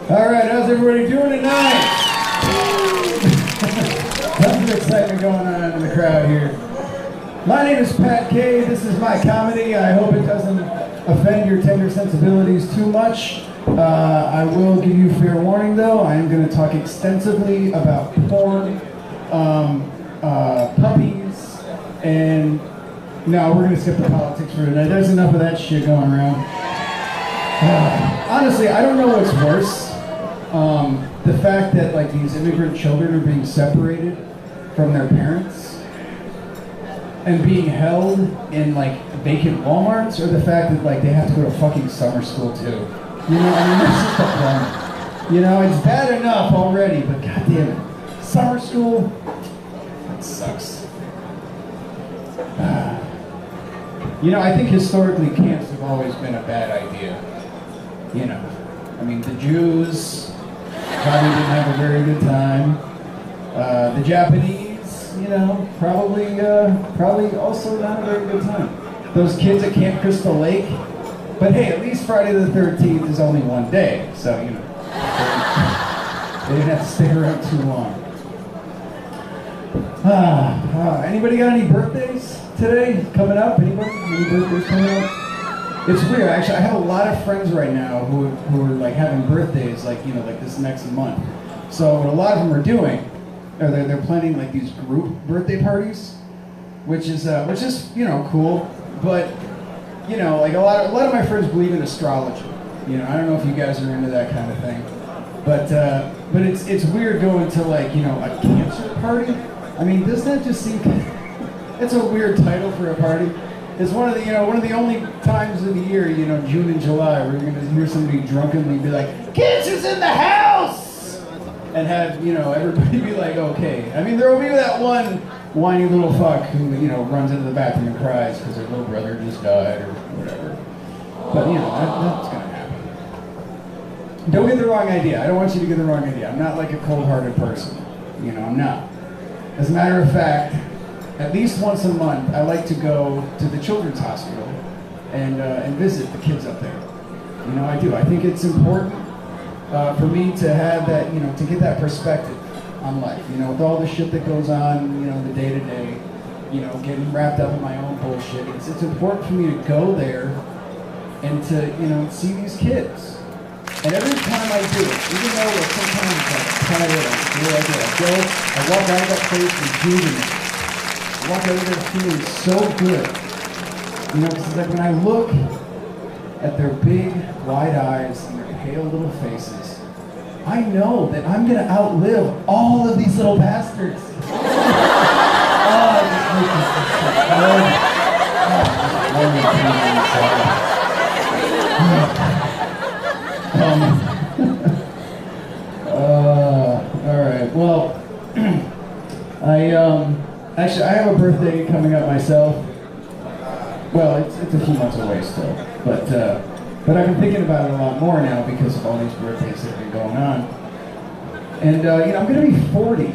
All right, how's everybody doing tonight? Tons of excitement going on in the crowd here. My name is Pat Kay. This is my comedy. I hope it doesn't offend your tender sensibilities too much. I will give you fair warning, though. I am going to talk extensively about porn, puppies, and no, we're going to skip the politics for tonight. There's enough of that shit going around. Honestly, I don't know what's worse. The fact that like these immigrant children are being separated from their parents and being held in like vacant Walmarts, or the fact that like they have to go to fucking summer school too. You know, I mean, that's just a problem. You know, it's bad enough already, but goddamn it, summer school, that sucks. You know, I think historically camps have always been a bad idea. You know, I mean, the Jews probably didn't have a very good time. The Japanese, you know, probably also not a very good time. Those kids at Camp Crystal Lake, but hey, at least Friday the 13th is only one day, so you know, they didn't have to stay around too long. Anybody got any birthdays today coming up? Anybody? Any birthdays coming up? It's weird, actually. I have a lot of friends right now who are like having birthdays, like, you know, like this next month. So what a lot of them are doing, or they're planning like these group birthday parties, which is you know, cool. But you know, like a lot of my friends believe in astrology. You know, I don't know if you guys are into that kind of thing, but it's weird going to like, you know, a cancer party. I mean, doesn't that just seem? It's a weird title for a party. It's one of the only times of the year, you know, June and July, where you're gonna hear somebody drunkenly be like, "Cancer's in the house!" and have, you know, everybody be like, okay. I mean, there will be that one whiny little fuck who, you know, runs into the bathroom and cries because their little brother just died or whatever. But, you know, that's gonna happen. Don't get the wrong idea. I don't want you to get the wrong idea. I'm not like a cold-hearted person. You know, I'm not. As a matter of fact, at least once a month, I like to go to the children's hospital and visit the kids up there. You know, I do. I think it's important for me to have that, you know, to get that perspective on life. You know, with all the shit that goes on, you know, the day-to-day, you know, getting wrapped up in my own bullshit. It's important for me to go there and to, you know, see these kids. And every time I do it, even though like, sometimes I'm tired, I walk out of that place rejuvenated. I walk out of there feeling so good. You know, because like when I look at their big, wide eyes and their pale little faces, I know that I'm going to outlive all of these little bastards. All right. Well, actually, I have a birthday coming up myself. Well, it's a few months away still, but I've been thinking about it a lot more now because of all these birthdays that have been going on. And you know, I'm going to be 40,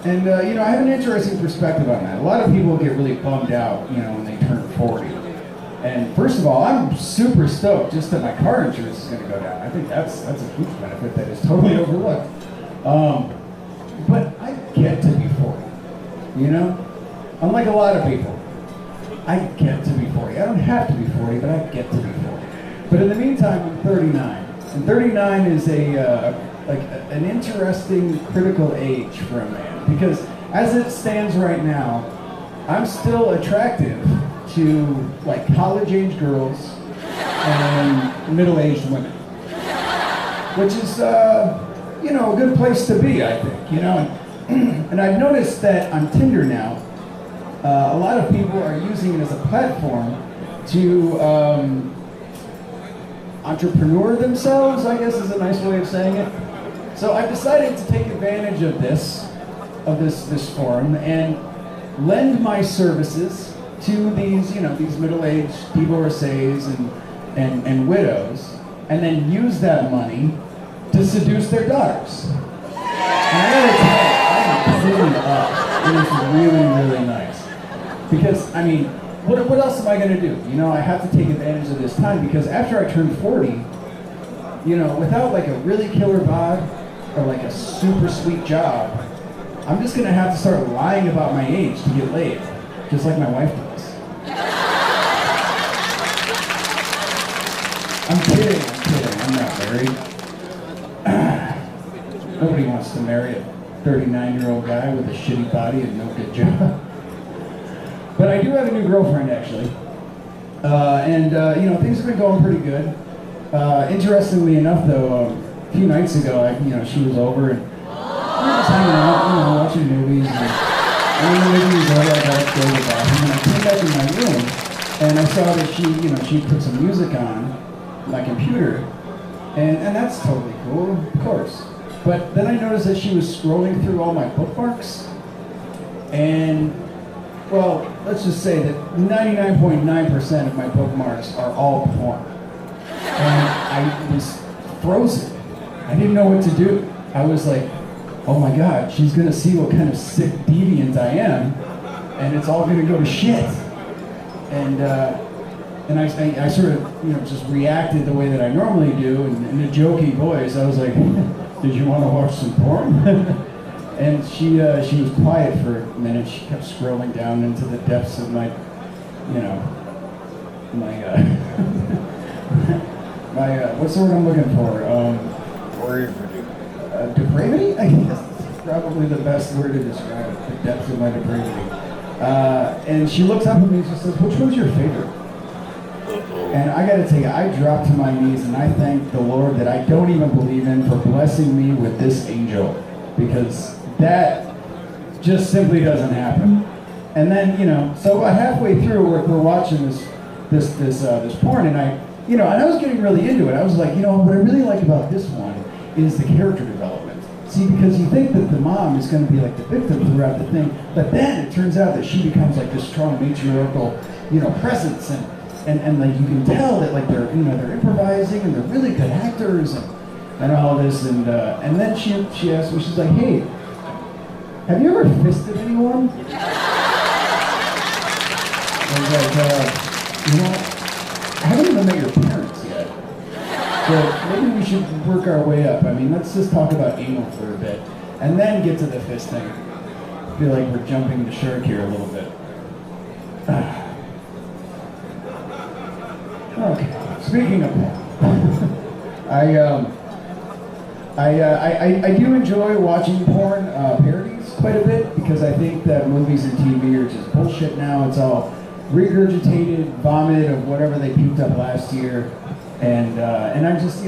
and you know, I have an interesting perspective on that. A lot of people get really bummed out, you know, when they turn 40. And first of all, I'm super stoked just that my car insurance is going to go down. I think that's a huge benefit that is totally overlooked. But I get to be 40, you know? Unlike a lot of people, I get to be 40. I don't have to be 40, but I get to be 40. But in the meantime, I'm 39. And 39 is an interesting critical age for a man. Because as it stands right now, I'm still attractive to like college-age girls and middle-aged women, which is you know, a good place to be, I think. You know, and I've noticed that on Tinder now, a lot of people are using it as a platform to entrepreneur themselves, I guess is a nice way of saying it. So I've decided to take advantage of this forum and lend my services to these, you know, these middle-aged divorcees and widows, and then use that money to seduce their daughters. And I gotta tell you, I'm cleaning up. It is really, really nice. Because, I mean, what else am I gonna do? You know, I have to take advantage of this time because after I turn 40, you know, without like a really killer bod or like a super sweet job, I'm just gonna have to start lying about my age to get laid, just like my wife does. I'm kidding, I'm not married. Nobody wants to marry a 39-year-old guy with a shitty body and no good job. But I do have a new girlfriend, actually. You know, things have been going pretty good. Interestingly enough, though, a few nights ago, you know, she was over and we were just hanging out, you know, watching movies. And when the movie was over, I got up to go to the bathroom, and I came back in my room, and I saw that she, you know, she put some music on my computer, and that's totally cool, of course. But then I noticed that she was scrolling through all my bookmarks, and well, let's just say that 99.9% of my bookmarks are all porn. And I was frozen. I didn't know what to do. I was like, oh my God, she's gonna see what kind of sick deviant I am, and it's all gonna go to shit. And I sort of, you know, just reacted the way that I normally do, in a jokey voice. I was like, did you want to watch some porn? And she was quiet for a minute. She kept scrolling down into the depths of my, you know, what's the word I'm looking for? Depravity? I guess that's probably the best word to describe it, the depths of my depravity. And she looks up at me and she says, which one's your favorite? And I gotta tell you, I dropped to my knees and I thank the Lord that I don't even believe in for blessing me with this angel. Because that just simply doesn't happen. And then, you know, so halfway through we're watching this porn, and and I was getting really into it. I was like, you know, what I really like about this one is the character development. See, because you think that the mom is going to be like the victim throughout the thing, but then it turns out that she becomes like this strong matriarchal, you know, presence, and like you can tell that like they're improvising and they're really good actors and all this, and then she asked me, she's like, hey, have you ever fisted anyone? I was like, you know, I haven't even met your parents yet. So maybe we should work our way up. I mean, let's just talk about anal for a bit, and then get to the fisting. I feel like we're jumping the shark here a little bit. Okay, speaking of porn, I do enjoy watching porn parodies quite a bit, because I think that movies and TV are just bullshit now. It's all regurgitated vomit of whatever they puked up last year, and I'm just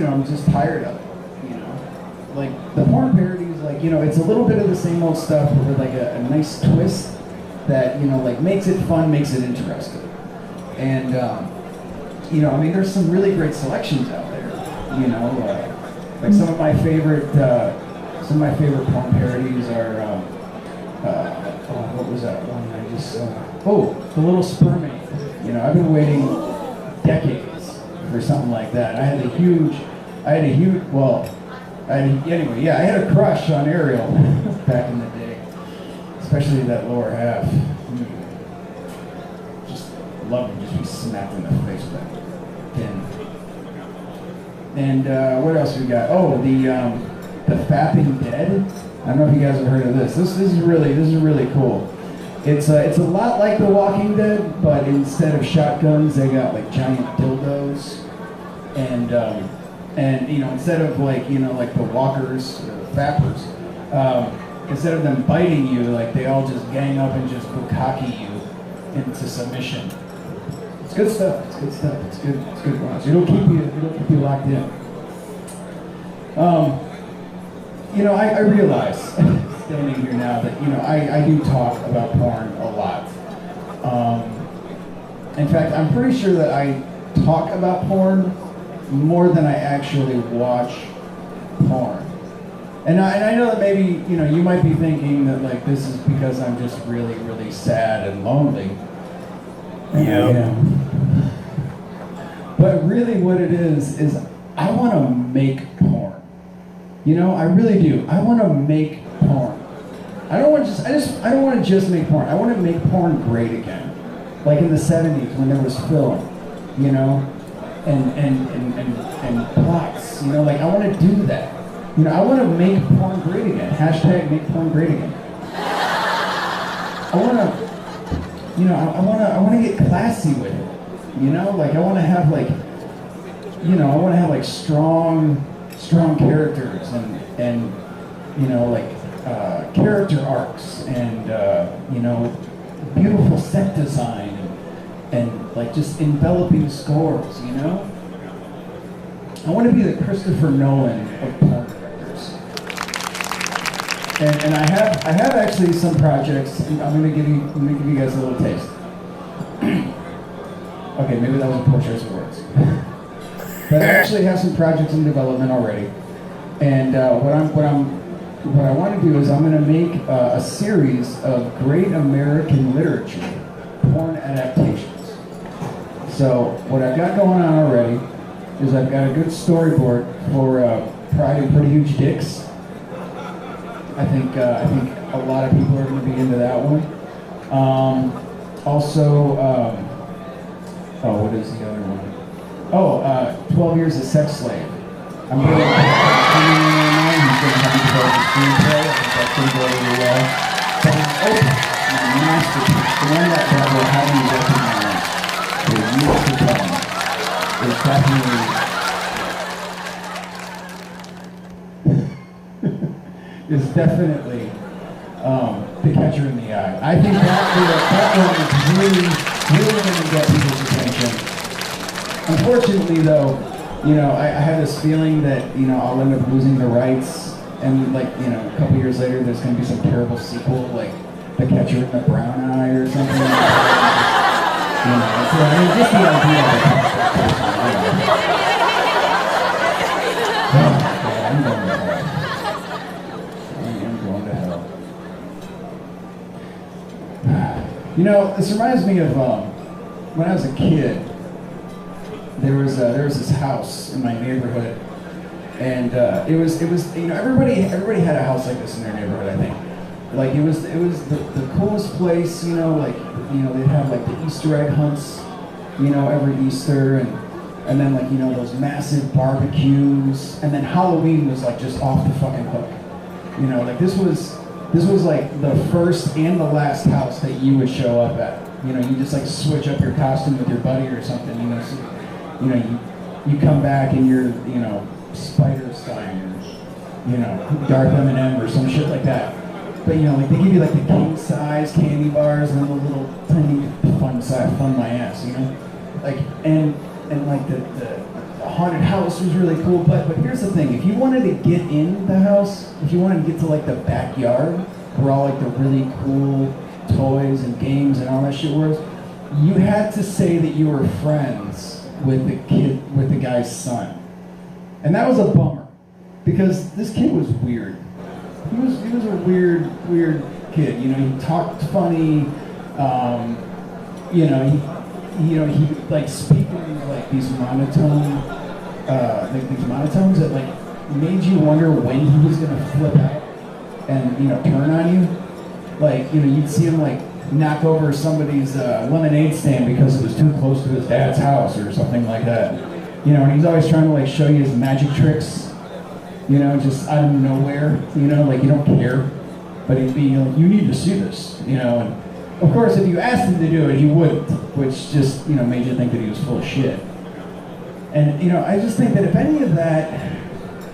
tired of it. You know, like the porn parodies, like, you know, it's a little bit of the same old stuff, but with like a nice twist that, you know, like makes it fun, makes it interesting, and you know, I mean, there's some really great selections out there. You know. Like some of my favorite porn parodies are, what was that one I just saw? The Little Spermate. You know, I've been waiting decades for something like that. I had a huge, I had a crush on Ariel back in the day, especially that lower half. Just love to just be smacked in the face with that pin. And what else we got? Oh, the Fapping Dead. I don't know if you guys have heard of this. This is really cool. It's a lot like The Walking Dead, but instead of shotguns, they got like giant dildos, and you know, instead of like, you know, like the walkers, or the fappers, instead of them biting you, like they all just gang up and just bukkake you into submission. It's good stuff. It's good watch. It'll keep you locked in. You know, I realize standing here now that, you know, I do talk about porn a lot. In fact, I'm pretty sure that I talk about porn more than I actually watch porn. And I know that maybe, you know, you might be thinking that like this is because I'm just really, really sad and lonely. Yeah. But really what it is I want to make porn. You know, I really do. I want to make porn. I don't want to just make porn. I want to make porn great again. Like in the 70s when there was film, you know? and plots. You know, like I want to do that. You know, I want to make porn great again. Hashtag make porn great again. I want to, you know, I want to get classy with it. You know, like I want to have like, you know, I want to have like strong characters and you know, like character arcs and you know, beautiful set design and like just enveloping scores. You know, I want to be the Christopher Nolan of porn directors. And I have actually some projects. I'm gonna give you guys a little taste. Okay, maybe that was a poor choice of words. But I actually have some projects in development already. And what I want to do is I'm going to make a series of great American literature, porn adaptations. So what I've got going on already is I've got a good storyboard for Pride and Pretty Huge Dicks. I think a lot of people are going to be into that one. Also, what is the other one? 12 Years a Sex Slave. I'm really he's going to have me develop the screenplay. I think that's going to go really well. But my masterpiece, the one that will have me recognize for years to come, is definitely The Catcher in the Eye. I think that one is really going to get people's attention. Unfortunately, though, you know, I have this feeling that, you know, I'll end up losing the rights, and like, you know, a couple years later, there's going to be some terrible sequel, like The Catcher in the Brown Eye or something like that. You know, so, I mean, just the idea of it. I'm going to hell. I am going to hell. You know, this reminds me of when I was a kid. There was this house in my neighborhood, and it was you know, everybody had a house like this in their neighborhood. I think, like it was the coolest place. You know, like, you know, they'd have like the Easter egg hunts, you know, every Easter, and then like, you know, those massive barbecues, and then Halloween was like just off the fucking hook. You know, like this was like the first and the last house that you would show up at. You know, you just like switch up your costume with your buddy or something. You know. So, you know, you come back and you're, you know, Spider-Stein or, you know, Darth M&M or some shit like that. But, you know, like they give you like the king-size candy bars and then the little tiny fun my ass, you know? Like, and like the haunted house was really cool. But here's the thing, if you wanted to get in the house, if you wanted to get to like the backyard where all like the really cool toys and games and all that shit was, you had to say that you were friends with the guy's son. And that was a bummer, because this kid was weird. He was a weird kid. You know, he talked funny. You know, he like speak in like these monotones that like made you wonder when he was gonna flip out and, you know, turn on you. Like, you know, you'd see him like knock over somebody's lemonade stand because it was too close to his dad's house or something like that. You know, and he's always trying to like show you his magic tricks, you know, just out of nowhere, you know, like you don't care. But he'd be like, you need to see this, you know, and of course if you asked him to do it, he wouldn't, which just, you know, made you think that he was full of shit. And, you know, I just think that if any of that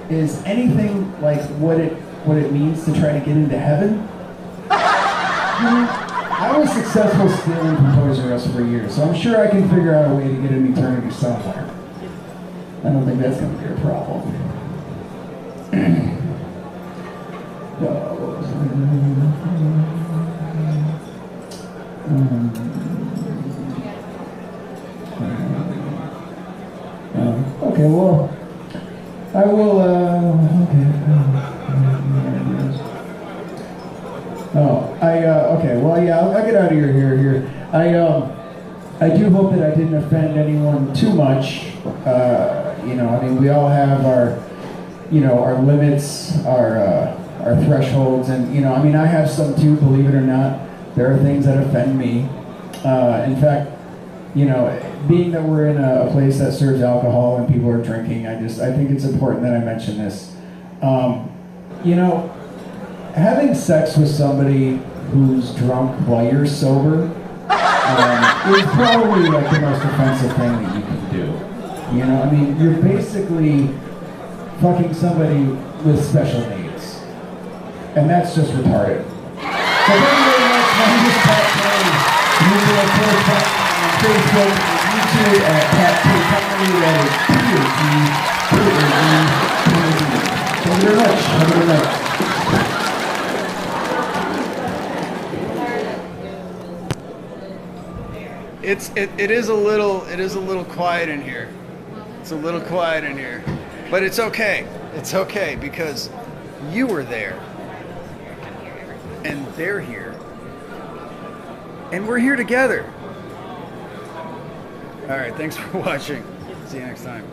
is anything like what it means to try to get into heaven, you know, I was successful stealing from Toys R Us for years, so I'm sure I can figure out a way to get an eternity somewhere. I don't think that's going to be a problem. What was okay, well, I will, okay, well, yeah, I'll get out of here. I do hope that I didn't offend anyone too much. You know, I mean, we all have our, you know, our limits, our thresholds, and, you know, I mean, I have some too, believe it or not. There are things that offend me. In fact, you know, being that we're in a place that serves alcohol and people are drinking, I think it's important that I mention this. You know, having sex with somebody who's drunk while you're sober is probably like the most offensive thing that you can do. You know, I mean, you're basically fucking somebody with special needs, and that's just retarded. So thank you very much. My name is Pat Perry. You can of course find me on Facebook and YouTube at Pat P. Perry. That is P-A-T-P-A-E. Thank you very much. Have a good night. It is a little quiet in here. It's a little quiet in here, but it's okay. It's okay because you were there, and they're here, and we're here together. All right, thanks for watching. See you next time.